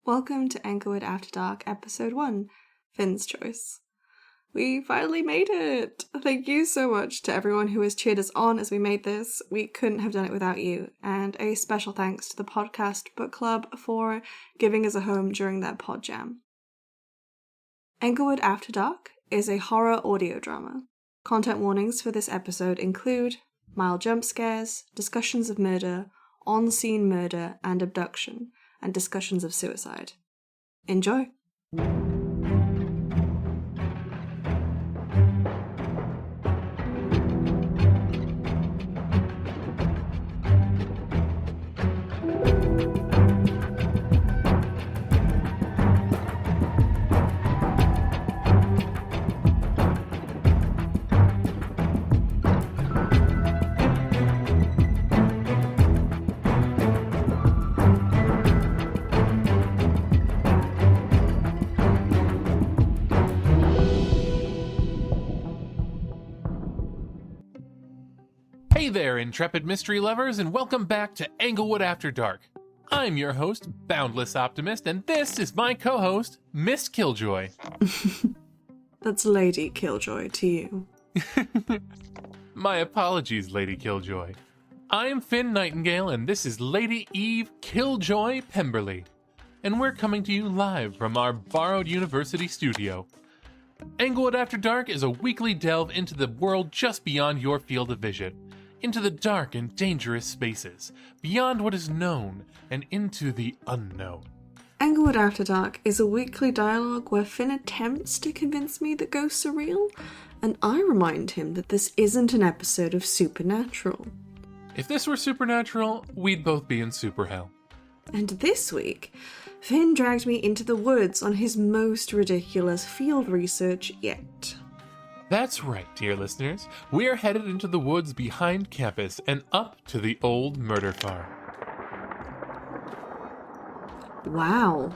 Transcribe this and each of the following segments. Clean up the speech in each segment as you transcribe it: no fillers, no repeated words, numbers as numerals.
Welcome to Englewood After Dark, Episode 1, Finn's Choice. We finally made it! Thank you so much to everyone who has cheered us on as we made this. We couldn't have done it without you. And a special thanks to the podcast book club for giving us a home during their pod jam. Englewood After Dark is a horror audio drama. Content warnings for this episode include mild jump scares, discussions of murder, on-scene murder and abduction, and discussions of suicide. Enjoy! Hey there, intrepid mystery lovers, and welcome back to Englewood After Dark. I'm your host, Boundless Optimist, and this is my co-host, Miss Killjoy. That's Lady Killjoy to you. My apologies, Lady Killjoy. I'm Finn Nightingale, and this is Lady Eve Killjoy Pemberley. And we're coming to you live from our borrowed university studio. Englewood After Dark is a weekly delve into the world just beyond your field of vision. Into the dark and dangerous spaces, beyond what is known, and into the unknown. Englewood After Dark is a weekly dialogue where Finn attempts to convince me that ghosts are real, and I remind him that this isn't an episode of Supernatural. If this were Supernatural, we'd both be in super hell. And this week, Finn dragged me into the woods on his most ridiculous field research yet. That's right, dear listeners. We're headed into the woods behind campus and up to the old murder farm. Wow.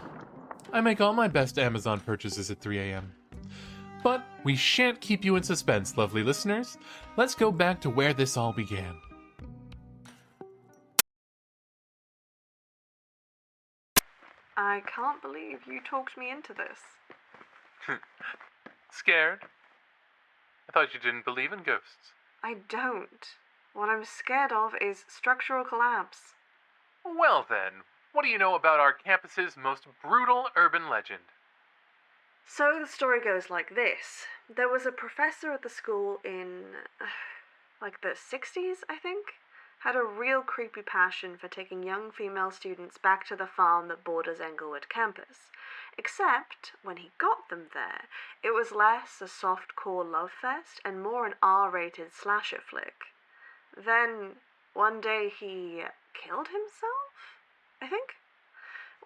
I make all my best Amazon purchases at 3 a.m. But we shan't keep you in suspense, lovely listeners. Let's go back to where this all began. I can't believe you talked me into this. Scared? I thought you didn't believe in ghosts. I don't. What I'm scared of is structural collapse. Well then, what do you know about our campus's most brutal urban legend? So the story goes like this. There was a professor at the school in, the 60s, I think, had a real creepy passion for taking young female students back to the farm that borders Englewood campus. Except, when he got them there, it was less a soft-core love fest and more an R-rated slasher flick. Then, one day he killed himself, I think?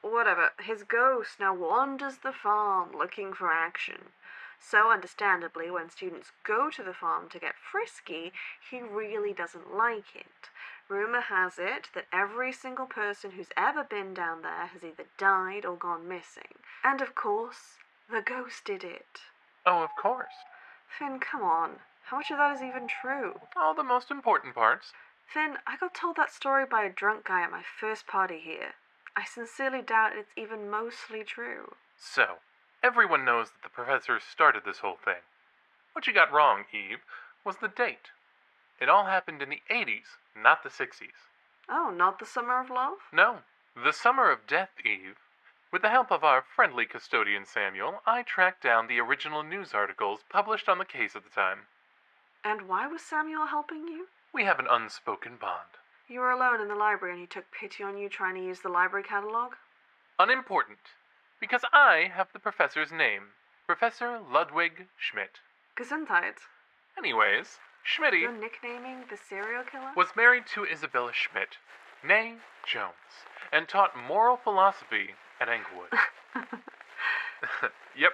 Whatever, his ghost now wanders the farm looking for action. So understandably, when students go to the farm to get frisky, he really doesn't like it. Rumor has it that every single person who's ever been down there has either died or gone missing. And of course, the ghost did it. Oh, of course. Finn, come on. How much of that is even true? All the most important parts. Finn, I got told that story by a drunk guy at my first party here. I sincerely doubt it's even mostly true. So, everyone knows that the professor started this whole thing. What you got wrong, Eve, was the date. It all happened in the 80s, not the 60s. Oh, not the Summer of Love? No, the Summer of Death, Eve. With the help of our friendly custodian Samuel, I tracked down the original news articles published on the case at the time. And why was Samuel helping you? We have an unspoken bond. You were alone in the library and he took pity on you trying to use the library catalogue? Unimportant, because I have the professor's name, Professor Ludwig Schmidt. Gesundheit. Anyways, Schmitty You're nicknaming the serial killer? was married to Isabella Schmidt, née Jones, and taught moral philosophy at Englewood. Yep.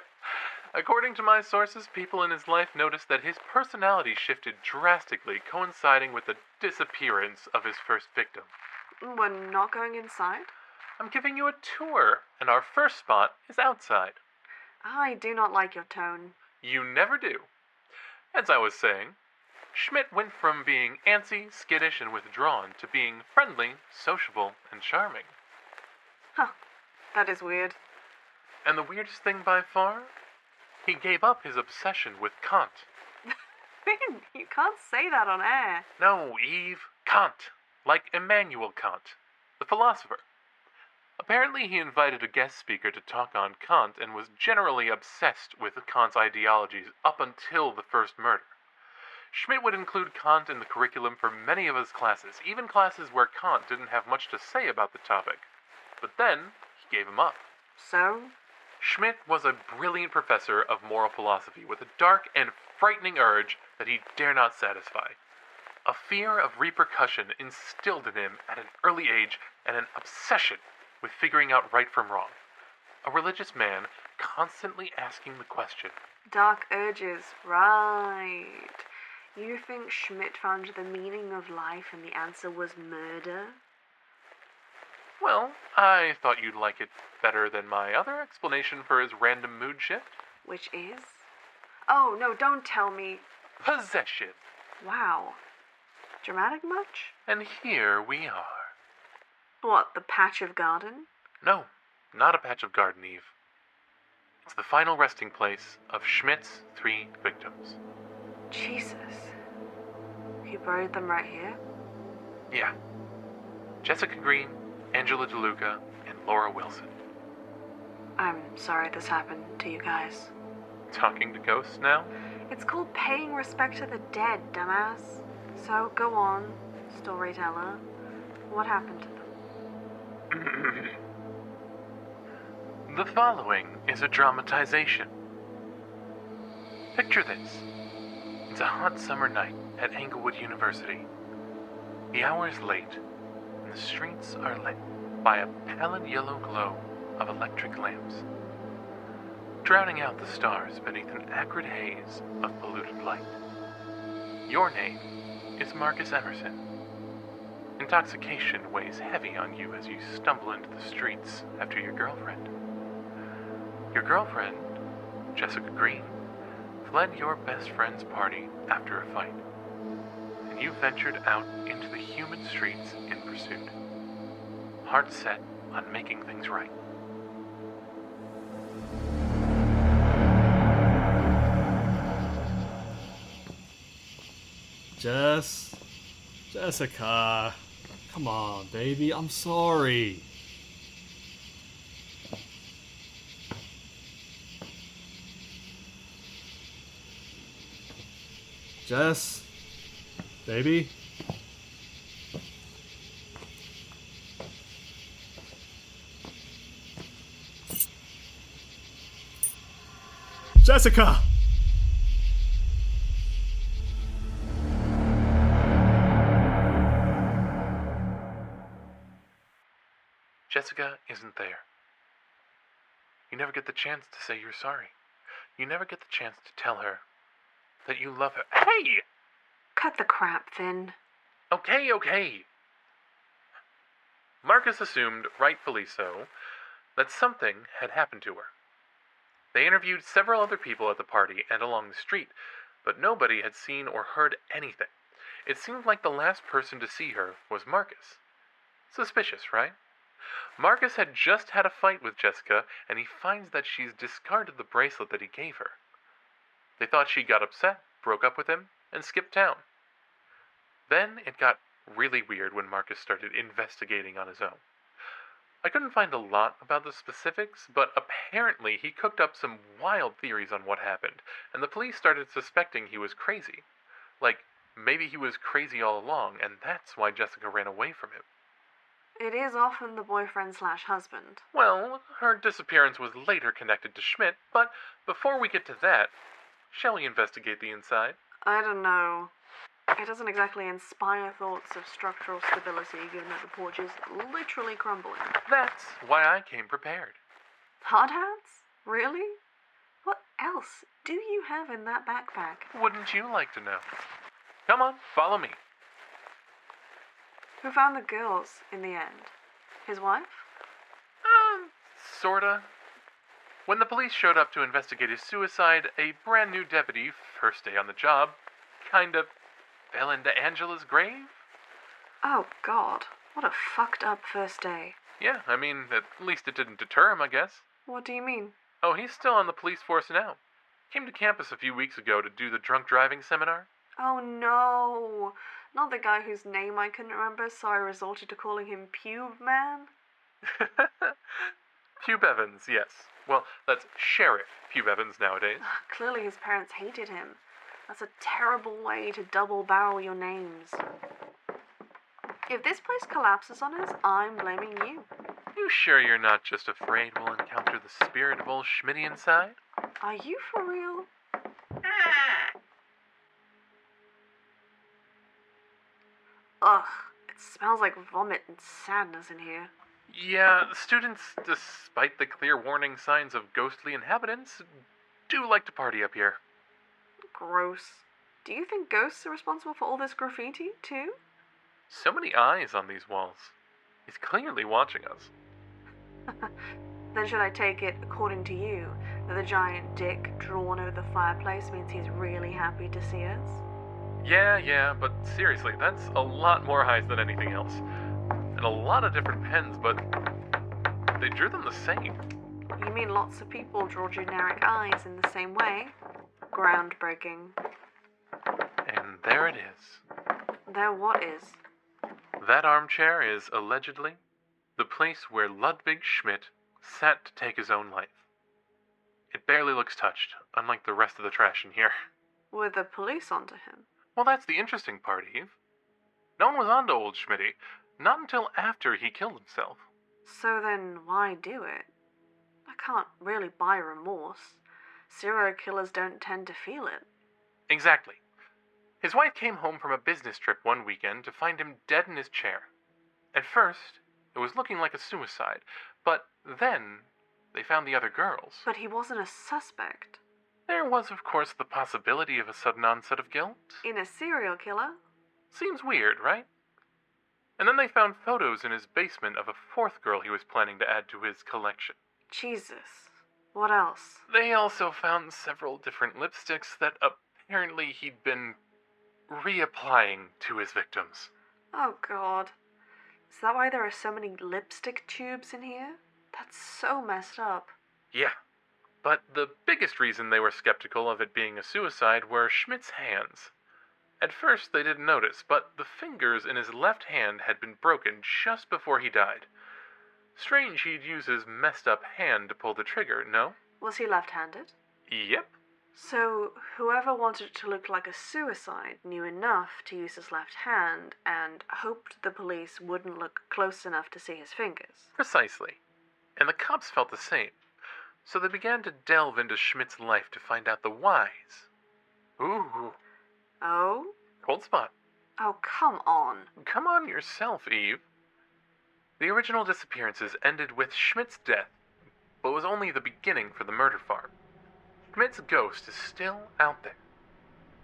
According to my sources, people in his life noticed that his personality shifted drastically, coinciding with the disappearance of his first victim. We're not going inside? I'm giving you a tour, and our first spot is outside. I do not like your tone. You never do. As I was saying, Schmidt went from being antsy, skittish, and withdrawn to being friendly, sociable, and charming. Huh. That is weird. And the weirdest thing by far? He gave up his obsession with Kant. Finn, you can't say that on air. No, Eve, Kant. Like Immanuel Kant, the philosopher. Apparently, he invited a guest speaker to talk on Kant and was generally obsessed with Kant's ideologies up until the first murder. Schmidt would include Kant in the curriculum for many of his classes, even classes where Kant didn't have much to say about the topic. But then, he gave him up. So? Schmidt was a brilliant professor of moral philosophy with a dark and frightening urge that he dare not satisfy. A fear of repercussion instilled in him at an early age and an obsession with figuring out right from wrong. A religious man constantly asking the question. Dark urges, right. You think Schmidt found the meaning of life and the answer was murder? Well, I thought you'd like it better than my other explanation for his random mood shift. Which is? Oh, no, don't tell me. Possession. Wow. Dramatic much? And here we are. What, the patch of garden? No, not a patch of garden, Eve. It's the final resting place of Schmidt's 3 victims. Jesus. He buried them right here? Yeah. Jessica Green, Angela DeLuca, and Laura Wilson. I'm sorry this happened to you guys. Talking to ghosts now? It's called paying respect to the dead, dumbass. So, go on, storyteller. What happened to them? The following is a dramatization. Picture this. It's a hot summer night at Englewood University. The hour is late, and the streets are lit by a pallid yellow glow of electric lamps, drowning out the stars beneath an acrid haze of polluted light. Your name is Marcus Emerson. Intoxication weighs heavy on you as you stumble into the streets after your girlfriend. Your girlfriend, Jessica Green, fled your best friend's party after a fight, and you ventured out into the human streets in pursuit, heart set on making things right. Jessica, come on, baby, I'm sorry. Jess, baby. Jessica! Jessica isn't there. You never get the chance to say you're sorry. You never get the chance to tell her that you love her. Hey! Cut the crap, Finn. Okay. Marcus assumed, rightfully so, that something had happened to her. They interviewed several other people at the party and along the street, but nobody had seen or heard anything. It seemed like the last person to see her was Marcus. Suspicious, right? Marcus had just had a fight with Jessica, and he finds that she's discarded the bracelet that he gave her. They thought she got upset, broke up with him, and skipped town. Then it got really weird when Marcus started investigating on his own. I couldn't find a lot about the specifics, but apparently he cooked up some wild theories on what happened, and the police started suspecting he was crazy. Like, maybe he was crazy all along, and that's why Jessica ran away from him. It is often the boyfriend/husband. Well, her disappearance was later connected to Schmidt, but before we get to that, shall we investigate the inside? I don't know. It doesn't exactly inspire thoughts of structural stability, given that the porch is literally crumbling. That's why I came prepared. Hard hats? Really? What else do you have in that backpack? Wouldn't you like to know? Come on, follow me. Who found the girls in the end? His wife? Sorta. When the police showed up to investigate his suicide, a brand new deputy, first day on the job, kind of fell into Angela's grave? Oh, God. What a fucked up first day. Yeah, I mean, at least it didn't deter him, I guess. What do you mean? Oh, he's still on the police force now. Came to campus a few weeks ago to do the drunk driving seminar. Oh no! Not the guy whose name I couldn't remember, so I resorted to calling him Pube Man? Pube Evans, yes. Well, that's Sheriff Pube Evans nowadays. Clearly his parents hated him. That's a terrible way to double barrel your names. If this place collapses on us, I'm blaming you. You sure you're not just afraid we'll encounter the spirit of old Schmitty inside? Are you for real? Ugh, it smells like vomit and sadness in here. Yeah, students, despite the clear warning signs of ghostly inhabitants, do like to party up here. Gross. Do you think ghosts are responsible for all this graffiti, too? So many eyes on these walls. He's clearly watching us. Then should I take it, according to you, that the giant dick drawn over the fireplace means he's really happy to see us? Yeah, but seriously, that's a lot more eyes than anything else. And a lot of different pens, but they drew them the same. You mean lots of people draw generic eyes in the same way? Groundbreaking. And there it is. There what is? That armchair is allegedly the place where Ludwig Schmidt sat to take his own life. It barely looks touched, unlike the rest of the trash in here. With the police onto him? Well, that's the interesting part, Eve. No one was onto old Schmitty, not until after he killed himself. So then why do it? I can't really buy remorse. Serial killers don't tend to feel it. Exactly. His wife came home from a business trip one weekend to find him dead in his chair. At first, it was looking like a suicide, but then they found the other girls. But he wasn't a suspect. There was, of course, the possibility of a sudden onset of guilt. In a serial killer? Seems weird, right? And then they found photos in his basement of a fourth girl he was planning to add to his collection. Jesus. What else? They also found several different lipsticks that apparently he'd been reapplying to his victims. Oh God. Is that why there are so many lipstick tubes in here? That's so messed up. Yeah. But the biggest reason they were skeptical of it being a suicide were Schmidt's hands. At first they didn't notice, but the fingers in his left hand had been broken just before he died. Strange he'd use his messed up hand to pull the trigger, no? Was he left-handed? Yep. So, whoever wanted it to look like a suicide knew enough to use his left hand and hoped the police wouldn't look close enough to see his fingers. Precisely. And the cops felt the same. So they began to delve into Schmidt's life to find out the whys. Ooh. Oh? Cold spot. Oh, come on. Come on yourself, Eve. The original disappearances ended with Schmidt's death, but was only the beginning for the murder farm. Schmidt's ghost is still out there.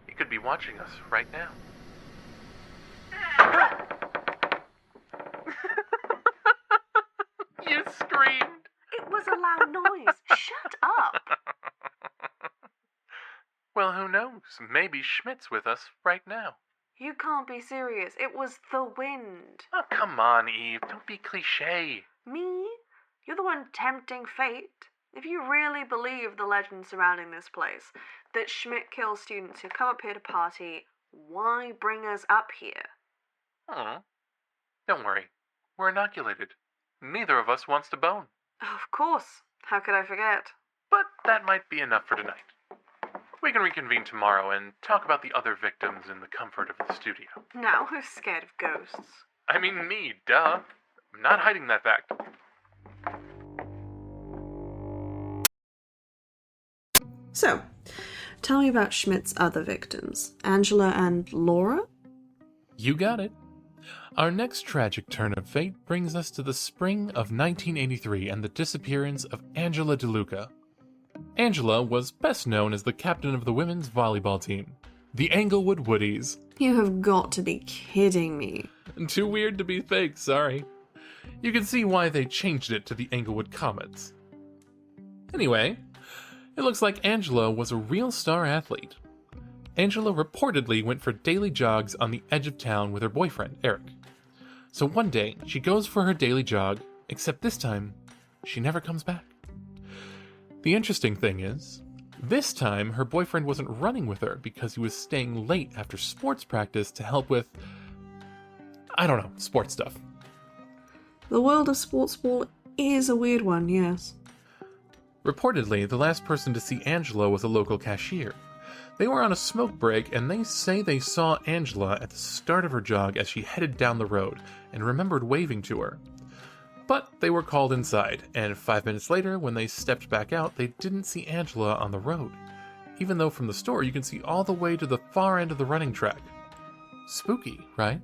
He could be watching us right now. You screamed! It was a loud noise. Shut up! Well, who knows? Maybe Schmidt's with us right now. You can't be serious. It was the wind. Oh, come on, Eve. Don't be cliché. Me? You're the one tempting fate. If you really believe the legend surrounding this place, that Schmidt kills students who come up here to party, why bring us up here? Oh. Don't worry. We're inoculated. Neither of us wants to bone. Of course. How could I forget? But that might be enough for tonight. We can reconvene tomorrow and talk about the other victims in the comfort of the studio. Now who's scared of ghosts? I mean me, duh. I'm not hiding that fact. So, tell me about Schmidt's other victims, Angela and Laura? You got it. Our next tragic turn of fate brings us to the spring of 1983 and the disappearance of Angela DeLuca. Angela was best known as the captain of the women's volleyball team, the Englewood Woodies. You have got to be kidding me. Too weird to be fake, sorry. You can see why they changed it to the Englewood Comets. Anyway, it looks like Angela was a real star athlete. Angela reportedly went for daily jogs on the edge of town with her boyfriend, Eric. So one day, she goes for her daily jog, Except this time, she never comes back. The interesting thing is, this time her boyfriend wasn't running with her because he was staying late after sports practice to help with, I don't know, sports stuff. The world of sports ball is a weird one, yes. Reportedly, the last person to see Angela was a local cashier. They were on a smoke break, and they say they saw Angela at the start of her jog as she headed down the road, and remembered waving to her. But they were called inside, and 5 minutes later, when they stepped back out, they didn't see Angela on the road, even though from the store you can see all the way to the far end of the running track. Spooky, right?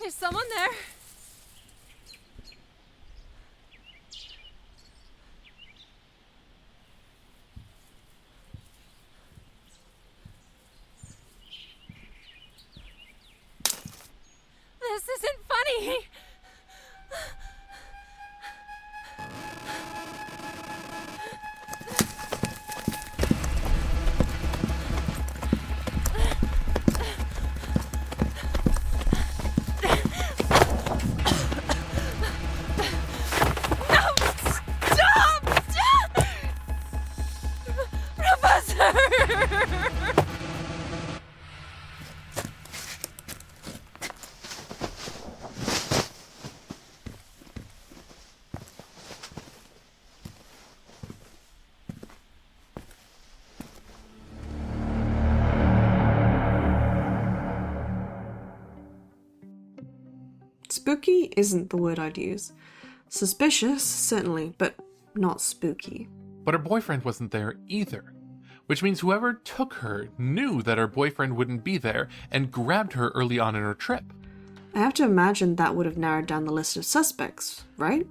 Is someone there? This isn't funny. Spooky isn't the word I'd use. Suspicious, certainly, but not spooky. But her boyfriend wasn't there either. Which means whoever took her knew that her boyfriend wouldn't be there and grabbed her early on in her trip. I have to imagine that would have narrowed down the list of suspects, right?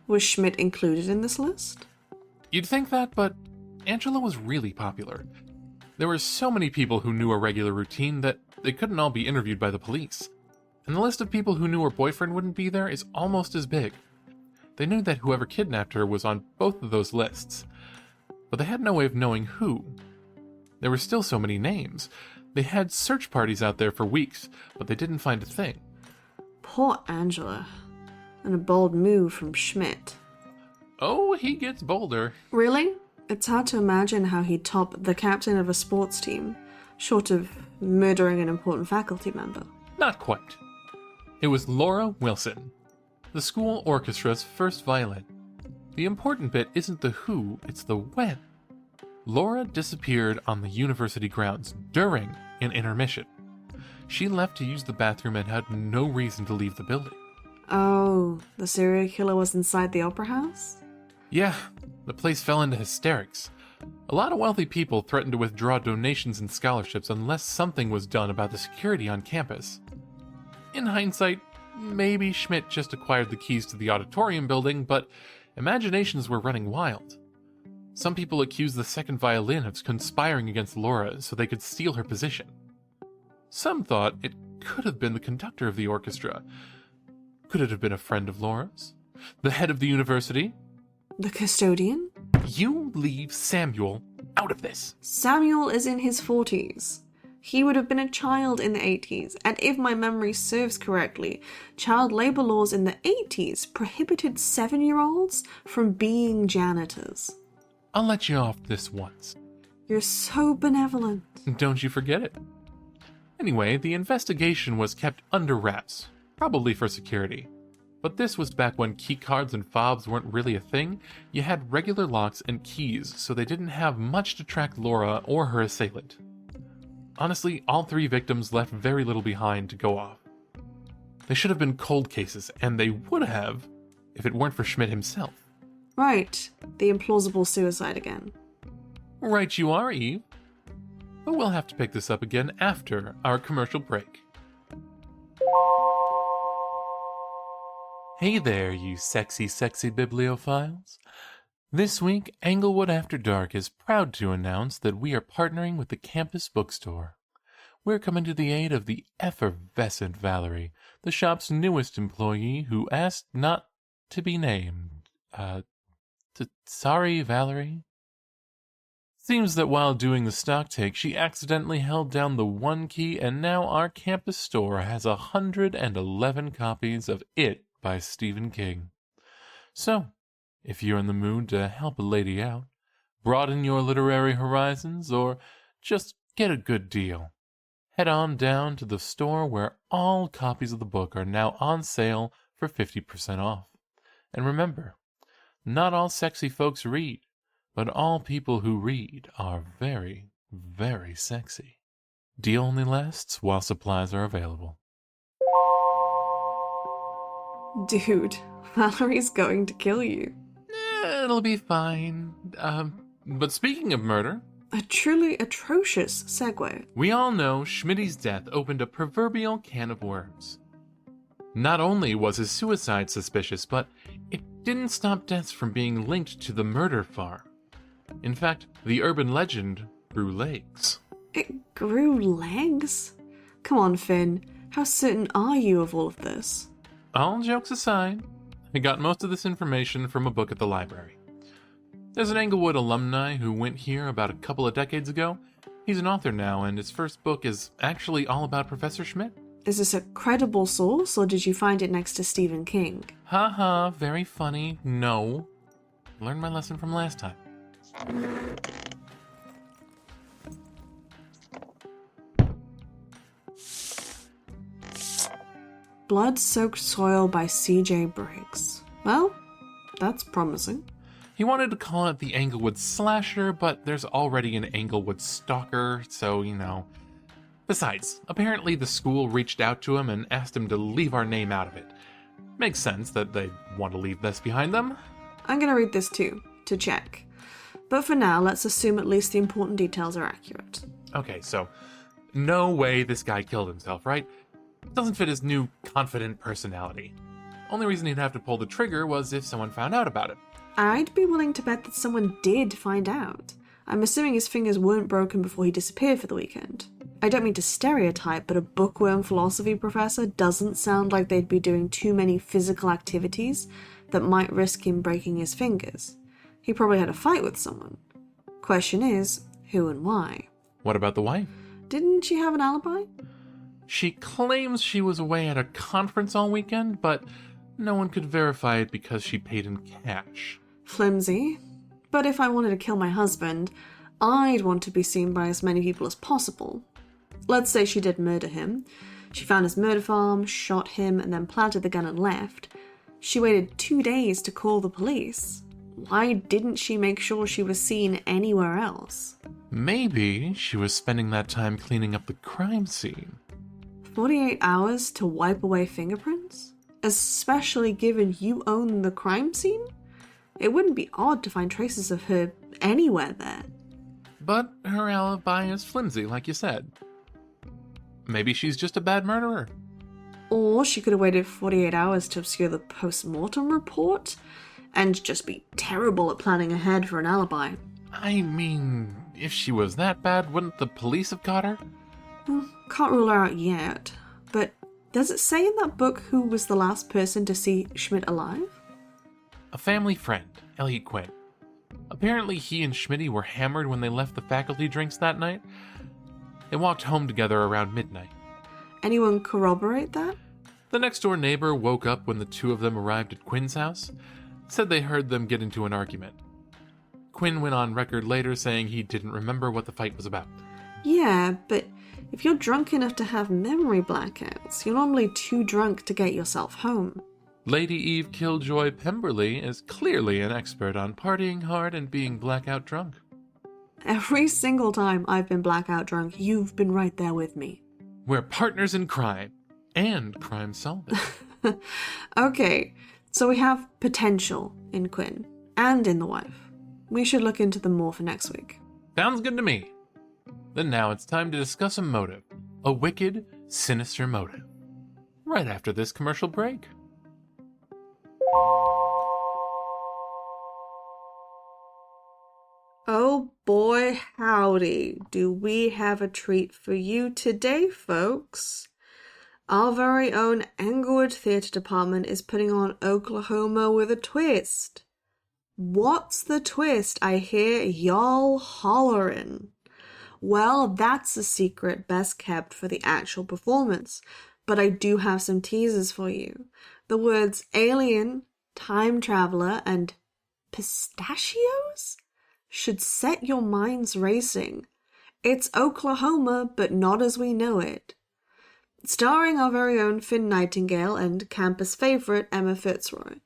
Was Schmidt included in this list? You'd think that, but Angela was really popular. There were so many people who knew her regular routine that they couldn't all be interviewed by the police. And the list of people who knew her boyfriend wouldn't be there is almost as big. They knew that whoever kidnapped her was on both of those lists, but they had no way of knowing who. There were still so many names. They had search parties out there for weeks, but they didn't find a thing. Poor Angela. And a bold move from Schmidt. Oh, he gets bolder. Really? It's hard to imagine how he'd top the captain of a sports team, short of murdering an important faculty member. Not quite. It was Laura Wilson, the school orchestra's first violin. The important bit isn't the who, it's the when. Laura disappeared on the university grounds during an intermission. She left to use the bathroom and had no reason to leave the building. Oh, the serial killer was inside the opera house? Yeah, the place fell into hysterics. A lot of wealthy people threatened to withdraw donations and scholarships unless something was done about the security on campus. In hindsight, maybe Schmidt just acquired the keys to the auditorium building, but imaginations were running wild. Some people accused the second violin of conspiring against Laura so they could steal her position. Some thought it could have been the conductor of the orchestra. Could it have been a friend of Laura's? The head of the university? The custodian? You leave Samuel out of this. Samuel is in his 40s. He would have been a child in the 80s, and if my memory serves correctly, child labour laws in the 80s prohibited 7-year-olds from being janitors. I'll let you off this once. You're so benevolent. Don't you forget it. Anyway, the investigation was kept under wraps, probably for security. But this was back when key cards and fobs weren't really a thing. You had regular locks and keys, so they didn't have much to track Laura or her assailant. Honestly, all 3 victims left very little behind to go off. They should have been cold cases, and they would have if it weren't for Schmidt himself. Right, the implausible suicide again. Right you are, Eve. But we'll have to pick this up again after our commercial break. Hey there, you sexy, sexy bibliophiles. This week, Englewood After Dark is proud to announce that we are partnering with the campus bookstore. We're coming to the aid of the effervescent Valerie, the shop's newest employee who asked not to be named. Sorry, Valerie. Seems that while doing the stock take, she accidentally held down the one key, and now our campus store has 111 copies of It by Stephen King. So, if you're in the mood to help a lady out, broaden your literary horizons, or just get a good deal, head on down to the store where all copies of the book are now on sale for 50% off. And remember, not all sexy folks read, but all people who read are very, very sexy. Deal only lasts while supplies are available. Dude, Valerie's going to kill you. It'll be fine. But speaking of murder, A truly atrocious segue. we all know Schmitty's death opened a proverbial can of worms. Not only was his suicide suspicious, but it didn't stop deaths from being linked to the murder farm. In fact, the urban legend grew legs. It grew legs? Come on, Finn. How certain are you of all of this? All jokes aside, I got most of this information from a book at the library. There's an Englewood alumni who went here about a couple of decades ago. He's an author now, and his first book is actually all about Professor Schmidt. Is this a credible source, or did you find it next to Stephen King? Haha, very funny. No. Learned my lesson from last time. Blood-Soaked Soil by C.J. Briggs. Well, that's promising. He wanted to call it the Englewood Slasher, but there's already an Englewood Stalker, so, you know. Besides, apparently the school reached out to him and asked him to leave our name out of it. Makes sense that they'd want to leave this behind them. I'm gonna read this too, to check. But for now, let's assume at least the important details are accurate. Okay, so, no way this guy killed himself, right? Doesn't fit his new confident personality. Only reason he'd have to pull the trigger was if someone found out about it. I'd be willing to bet that someone did find out. I'm assuming his fingers weren't broken before he disappeared for the weekend. I don't mean to stereotype, but a bookworm philosophy professor doesn't sound like they'd be doing too many physical activities that might risk him breaking his fingers. He probably had a fight with someone. Question is, who and why? What about the wife? Didn't she have an alibi? She claims she was away at a conference all weekend, but no one could verify it because she paid in cash. Flimsy. But if I wanted to kill my husband, I'd want to be seen by as many people as possible. Let's say she did murder him. She found his murder farm, shot him, and then planted the gun and left. She waited 2 days to call the police. Why didn't she make sure she was seen anywhere else? Maybe she was spending that time cleaning up the crime scene. 48 hours to wipe away fingerprints? Especially given you own the crime scene? It wouldn't be odd to find traces of her anywhere there. But her alibi is flimsy, like you said. Maybe she's just a bad murderer. Or she could have waited 48 hours to obscure the post-mortem report and just be terrible at planning ahead for an alibi. I mean, if she was that bad, wouldn't the police have caught her? Well, can't rule her out yet, but does it say in that book who was the last person to see Schmidt alive? A family friend, Elliot Quinn. Apparently he and Schmitty were hammered when they left the faculty drinks that night. They walked home together around midnight. Anyone corroborate that? The next-door neighbor woke up when the two of them arrived at Quinn's house, said they heard them get into an argument. Quinn went on record later saying he didn't remember what the fight was about. Yeah, but if you're drunk enough to have memory blackouts, you're normally too drunk to get yourself home. Lady Eve Killjoy Pemberley is clearly an expert on partying hard and being blackout drunk. Every single time I've been blackout drunk, you've been right there with me. We're partners in crime and crime solving. Okay, so we have potential in Quinn and in the wife. We should look into them more for next week. Sounds good to me. Then now it's time to discuss a motive. A wicked, sinister motive. Right after this commercial break. Oh boy, howdy, do we have a treat for you today, folks. Our very own Englewood Theatre Department is putting on Oklahoma with a twist. What's the twist? I hear y'all hollering. Well, that's a secret best kept for the actual performance, but I do have some teasers for you. The words alien, time traveler, and pistachios should set your minds racing. It's Oklahoma, but not as we know it. Starring our very own Finn Nightingale and campus favourite Emma Fitzroy.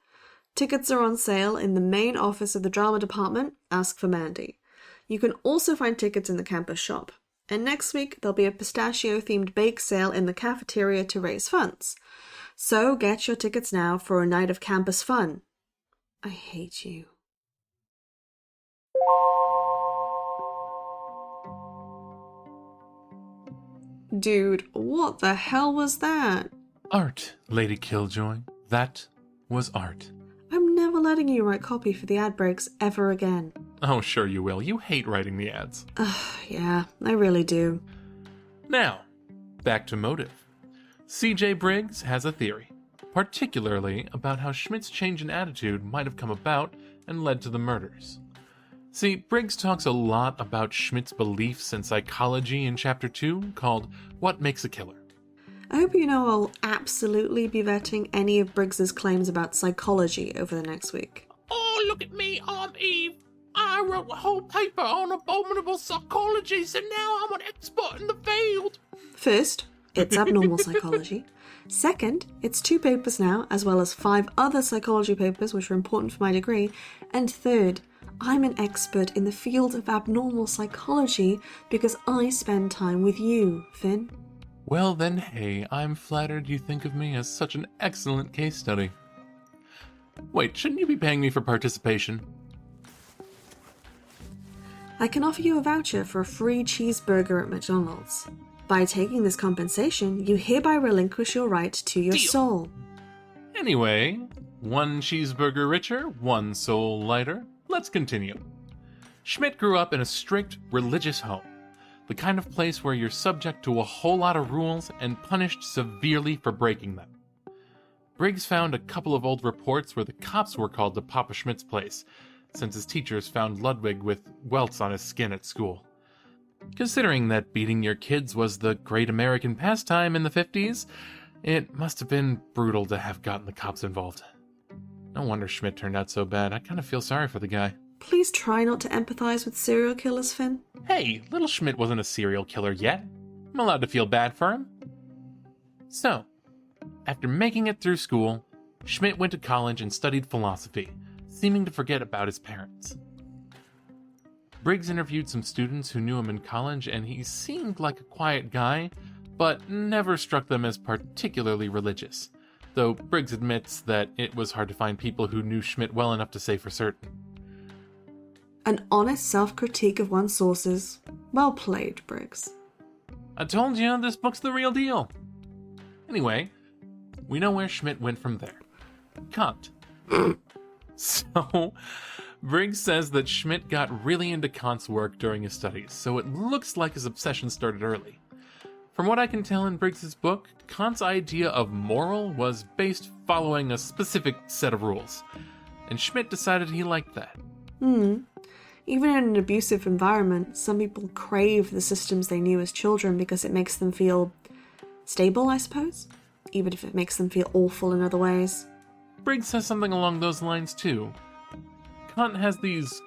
Tickets are on sale in the main office of the drama department. Ask for Mandy. You can also find tickets in the campus shop. And next week, there'll be a pistachio-themed bake sale in the cafeteria to raise funds. So get your tickets now for a night of campus fun. I hate you. Dude, what the hell was that? Art, Lady Killjoy. That was art. I'm never letting you write copy for the ad breaks ever again. Oh, sure you will. You hate writing the ads. Yeah, I really do. Now, back to motive. C.J. Briggs has a theory, particularly about how Schmidt's change in attitude might have come about and led to the murders. See, Briggs talks a lot about Schmidt's beliefs in psychology in Chapter 2, called What Makes a Killer. I hope you know I'll absolutely be vetting any of Briggs's claims about psychology over the next week. Oh, look at me, I'm Eve. I wrote a whole paper on abominable psychology, so now I'm an expert in the field. First, it's abnormal psychology. Second, it's 2 papers now, as well as 5 other psychology papers which are important for my degree. And third, I'm an expert in the field of abnormal psychology because I spend time with you, Finn. Well then, hey, I'm flattered you think of me as such an excellent case study. Wait, shouldn't you be paying me for participation? I can offer you a voucher for a free cheeseburger at McDonald's. By taking this compensation, you hereby relinquish your right to your Deal. soul. Anyway, 1 cheeseburger richer, 1 soul lighter. Let's continue. Schmidt grew up in a strict, religious home. The kind of place where you're subject to a whole lot of rules and punished severely for breaking them. Briggs found a couple of old reports where the cops were called to Papa Schmidt's place, since his teachers found Ludwig with welts on his skin at school. Considering that beating your kids was the great American pastime in the 50s, it must have been brutal to have gotten the cops involved. No wonder Schmidt turned out so bad. I kind of feel sorry for the guy. Please try not to empathize with serial killers, Finn. Hey, little Schmidt wasn't a serial killer yet. I'm allowed to feel bad for him. So, after making it through school, Schmidt went to college and studied philosophy, seeming to forget about his parents. Briggs interviewed some students who knew him in college, and he seemed like a quiet guy, but never struck them as particularly religious, though Briggs admits that it was hard to find people who knew Schmidt well enough to say for certain. An honest self-critique of one's sources. Well played, Briggs. I told you, this book's the real deal. Anyway, we know where Schmidt went from there. Kant. So, Briggs says that Schmidt got really into Kant's work during his studies, so it looks like his obsession started early. From what I can tell in Briggs's book, Kant's idea of moral was based following a specific set of rules, and Schmidt decided he liked that. Even in an abusive environment, some people crave the systems they knew as children because it makes them feel stable, I suppose? Even if it makes them feel awful in other ways. Briggs says something along those lines too. Kant has these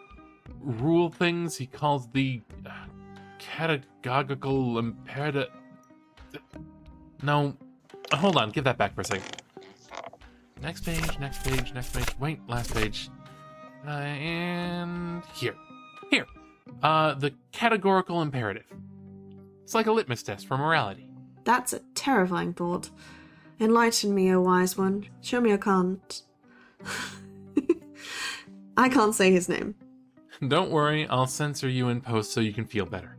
rule things he calls the categorical imperative. No, hold on, give that back for a second. Next page, next page, next page. Wait, last page. And here. The categorical imperative. It's like a litmus test for morality. That's a terrifying thought. Enlighten me, O wise one. Show me a Kant. I can't say his name. Don't worry, I'll censor you in post so you can feel better.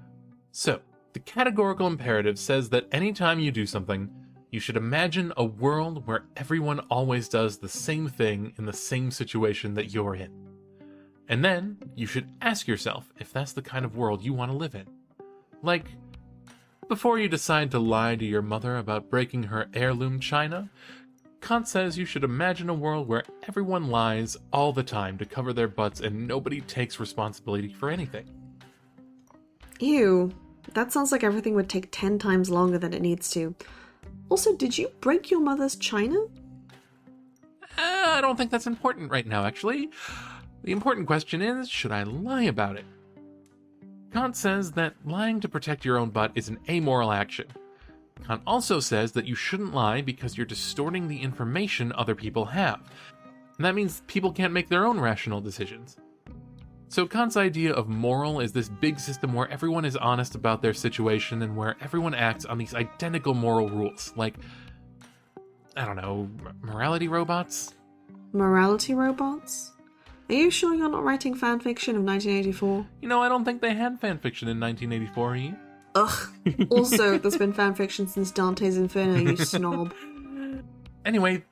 So, the categorical imperative says that anytime you do something, You should imagine a world where everyone always does the same thing in the same situation that you're in. And then, you should ask yourself if that's the kind of world you want to live in. Like, before you decide to lie to your mother about breaking her heirloom china, Kant says you should imagine a world where everyone lies all the time to cover their butts and nobody takes responsibility for anything. Ew, that sounds like everything would take 10 times longer than it needs to. Also, did you break your mother's china? I don't think that's important right now, actually. The important question is, should I lie about it? Kant says that lying to protect your own butt is an amoral action. Kant also says that you shouldn't lie because you're distorting the information other people have. And that means people can't make their own rational decisions. So Kant's idea of moral is this big system where everyone is honest about their situation and where everyone acts on these identical moral rules, like, I don't know, morality robots? Morality robots? Are you sure you're not writing fanfiction of 1984? You know, I don't think they had fanfiction in 1984, Eve. Ugh. Also, there's been fanfiction since Dante's Inferno, you snob. Anyway,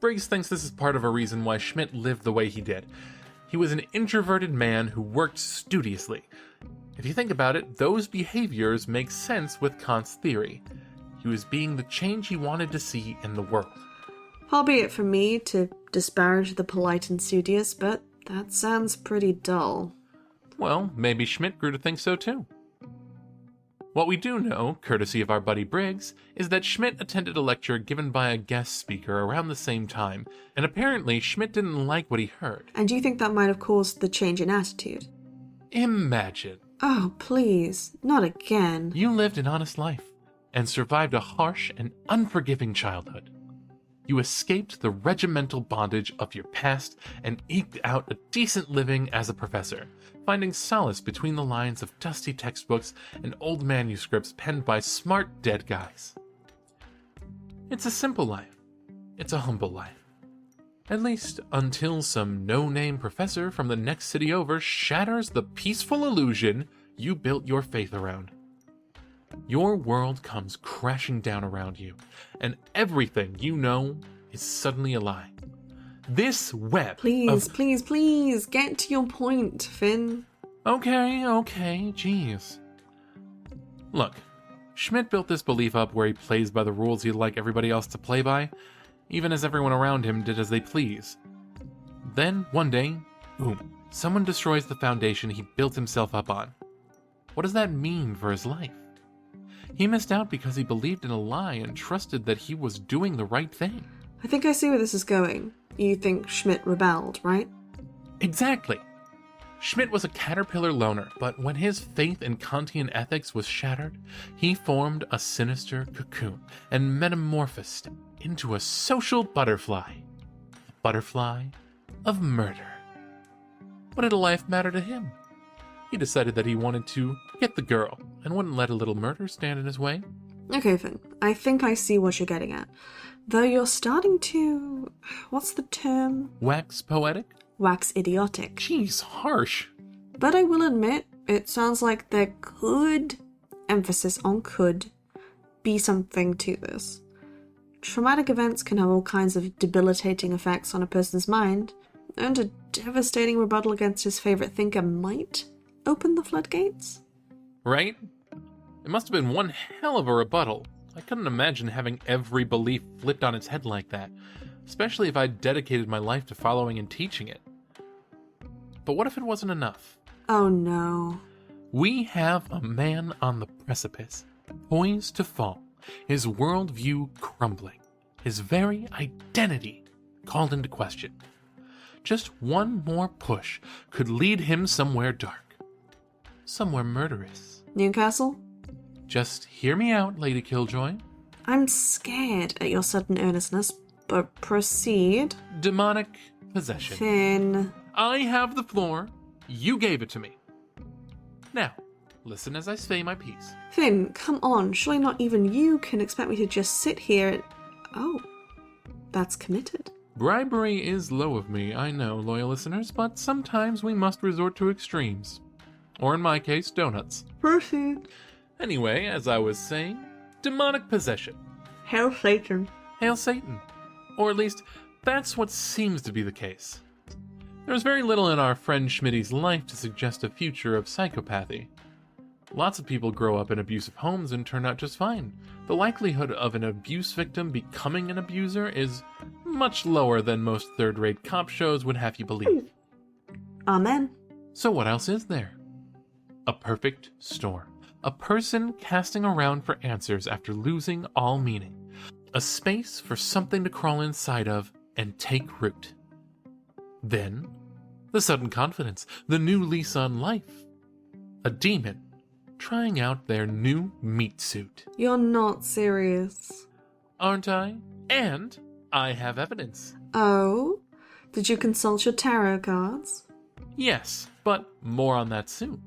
Briggs thinks this is part of a reason why Schmidt lived the way he did. He was an introverted man who worked studiously. If you think about it, those behaviors make sense with Kant's theory. He was being the change he wanted to see in the world. Far be it from me to disparage the polite and studious, but that sounds pretty dull. Well, maybe Schmidt grew to think so too. What we do know, courtesy of our buddy Briggs, is that Schmidt attended a lecture given by a guest speaker around the same time, and apparently Schmidt didn't like what he heard. And do you think that might have caused the change in attitude? Imagine. Oh, please, not again. You lived an honest life, and survived a harsh and unforgiving childhood. You escaped the regimental bondage of your past and eked out a decent living as a professor, finding solace between the lines of dusty textbooks and old manuscripts penned by smart dead guys. It's a simple life. It's a humble life. At least until some no-name professor from the next city over shatters the peaceful illusion you built your faith around. Your world comes crashing down around you, and everything you know is suddenly a lie. This web Please, please, get to your point, Finn. Okay, jeez. Look, Schmidt built this belief up where he plays by the rules he'd like everybody else to play by, even as everyone around him did as they please. Then, one day, boom, someone destroys the foundation he built himself up on. What does that mean for his life? He missed out because he believed in a lie and trusted that he was doing the right thing. I think I see where this is going. You think Schmidt rebelled, right? Exactly. Schmidt was a caterpillar loner, but when his faith in Kantian ethics was shattered, he formed a sinister cocoon and metamorphosed into a social butterfly. A butterfly of murder. What did a life matter to him? He decided that he wanted to get the girl and wouldn't let a little murder stand in his way. Okay, Finn. I think I see what you're getting at. Though you're starting to... what's the term? Wax poetic? Wax idiotic. Jeez, harsh. But I will admit, it sounds like there could, emphasis on could, be something to this. Traumatic events can have all kinds of debilitating effects on a person's mind, and a devastating rebuttal against his favorite thinker might open the floodgates. Right? It must have been one hell of a rebuttal. I couldn't imagine having every belief flipped on its head like that, especially if I'd dedicated my life to following and teaching it. But what if it wasn't enough? Oh no. We have a man on the precipice, poised to fall, his worldview crumbling, his very identity called into question. Just one more push could lead him somewhere dark, somewhere murderous. Newcastle? Just hear me out, Lady Killjoy. I'm scared at your sudden earnestness, but proceed. Demonic possession. Finn. I have the floor. You gave it to me. Now, listen as I say my piece. Finn, come on. Surely not even you can expect me to just sit here and... Oh, that's committed. Bribery is low of me, I know, loyal listeners, but sometimes we must resort to extremes. Or in my case, donuts. Proceed. Anyway, as I was saying, demonic possession. Hail Satan. Hail Satan. Or at least, that's what seems to be the case. There's very little in our friend Schmitty's life to suggest a future of psychopathy. Lots of people grow up in abusive homes and turn out just fine. The likelihood of an abuse victim becoming an abuser is much lower than most third-rate cop shows would have you believe. Amen. So what else is there? A perfect storm. A person casting around for answers after losing all meaning. A space for something to crawl inside of and take root. Then, the sudden confidence, the new lease on life. A demon trying out their new meat suit. You're not serious. Aren't I? And I have evidence. Oh? Did you consult your tarot cards? Yes, but more on that soon.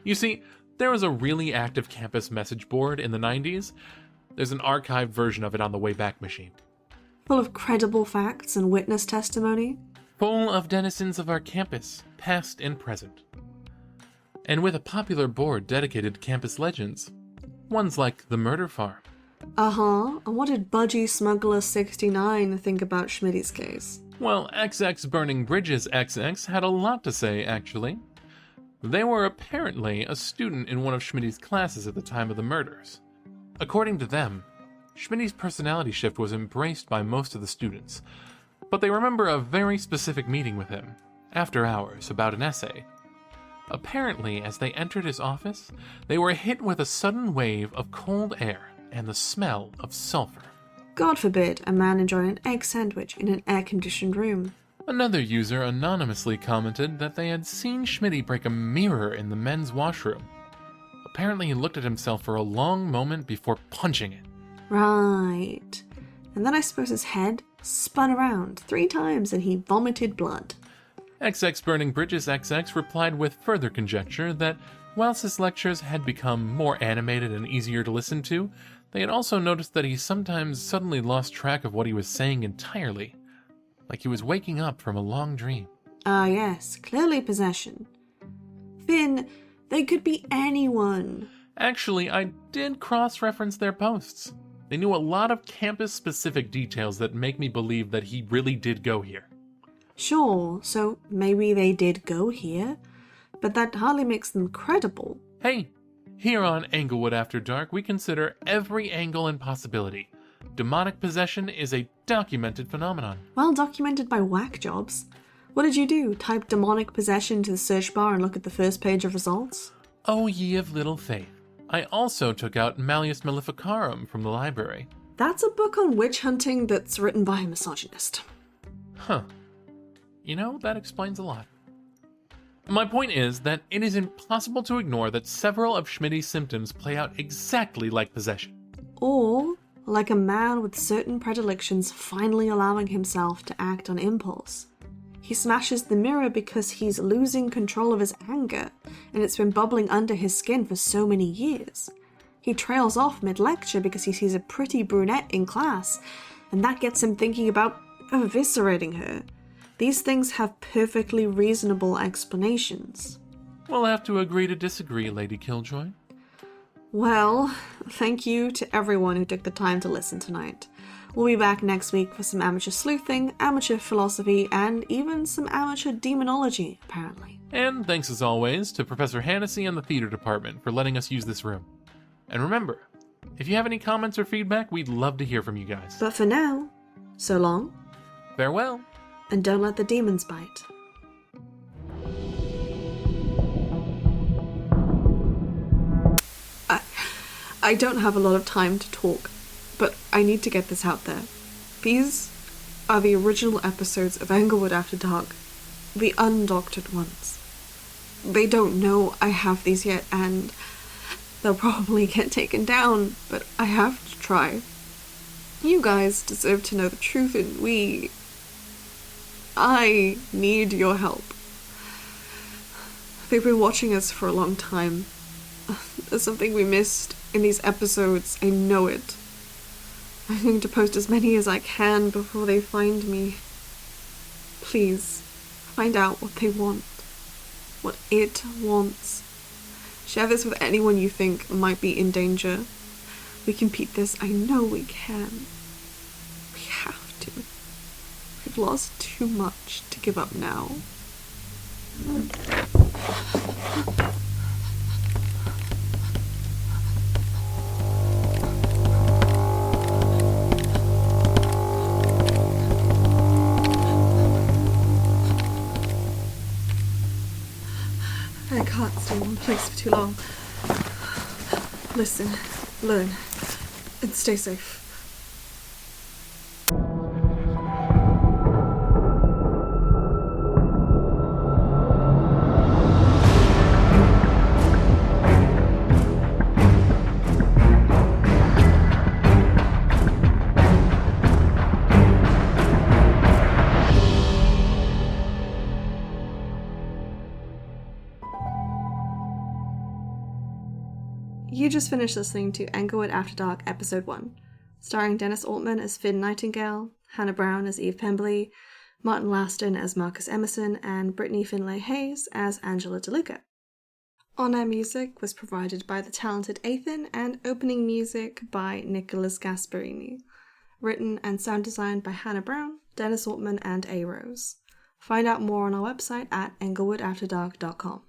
You see, there was a really active campus message board in the 90s. There's an archived version of it on the Wayback Machine. Full of credible facts and witness testimony? Full of denizens of our campus, past and present. And with a popular board dedicated to campus legends. Ones like the murder farm. Uh-huh. And what did Budgie Smuggler 69 think about Schmitty's case? Well, XX Burning Bridges XX had a lot to say, actually. They were apparently a student in one of Schmitty's classes at the time of the murders. According to them, Schmitty's personality shift was embraced by most of the students, but they remember a very specific meeting with him, after hours, about an essay. Apparently, as they entered his office, they were hit with a sudden wave of cold air and the smell of sulfur. God forbid a man enjoy an egg sandwich in an air-conditioned room. Another user anonymously commented that they had seen Schmitty break a mirror in the men's washroom. Apparently he looked at himself for a long moment before punching it. Right. And then I suppose his head spun around 3 times and he vomited blood. XX Burning Bridges XX replied with further conjecture that whilst his lectures had become more animated and easier to listen to, they had also noticed that he sometimes suddenly lost track of what he was saying entirely, like he was waking up from a long dream. Ah, yes, clearly possession. Finn, they could be anyone. Actually, I did cross-reference their posts. They knew a lot of campus-specific details that make me believe that he really did go here. Sure, so maybe they did go here, but that hardly makes them credible. Hey, here on Englewood After Dark, we consider every angle and possibility. Demonic possession is a documented phenomenon. Well documented by whack jobs. What did you do? Type demonic possession to the search bar and look at the first page of results? O ye of little faith. I also took out Malleus Maleficarum from the library. That's a book on witch hunting that's written by a misogynist. Huh. You know, that explains a lot. My point is that it is impossible to ignore that several of Schmitty's symptoms play out exactly like possession. Or like a man with certain predilections finally allowing himself to act on impulse. He smashes the mirror because he's losing control of his anger, and it's been bubbling under his skin for so many years. He trails off mid-lecture because he sees a pretty brunette in class, and that gets him thinking about eviscerating her. These things have perfectly reasonable explanations. We'll have to agree to disagree, Lady Killjoy. Well, thank you to everyone who took the time to listen tonight. We'll be back next week for some amateur sleuthing, amateur philosophy, and even some amateur demonology, apparently. And thanks as always to Professor Hannessy and the theater department for letting us use this room. And remember, if you have any comments or feedback, we'd love to hear from you guys. But for now, so long. Farewell. And don't let the demons bite. I don't have a lot of time to talk, but I need to get this out there. These are the original episodes of Englewood After Dark, the undoctored ones. They don't know I have these yet, and they'll probably get taken down, but I have to try. You guys deserve to know the truth, and I need your help. They've been watching us for a long time. There's something we missed in these episodes, I know it. I'm going to post as many as I can before they find me. Please, find out what they want. What it wants. Share this with anyone you think might be in danger. We can beat this. I know we can. We have to. We've lost too much to give up now. I can't stay in one place for too long. Listen, learn, and stay safe. You just finished listening to Englewood After Dark Episode 1, starring Dennis Altman as Finn Nightingale, Hannah Brown as Eve Pemberley, Martin Laston as Marcus Emerson, and Brittany Finlay Hayes as Angela DeLuca. On-air music was provided by the talented Ethan, and opening music by Nicholas Gasparini. Written and sound designed by Hannah Brown, Dennis Altman, and A. Rose. Find out more on our website at englewoodafterdark.com.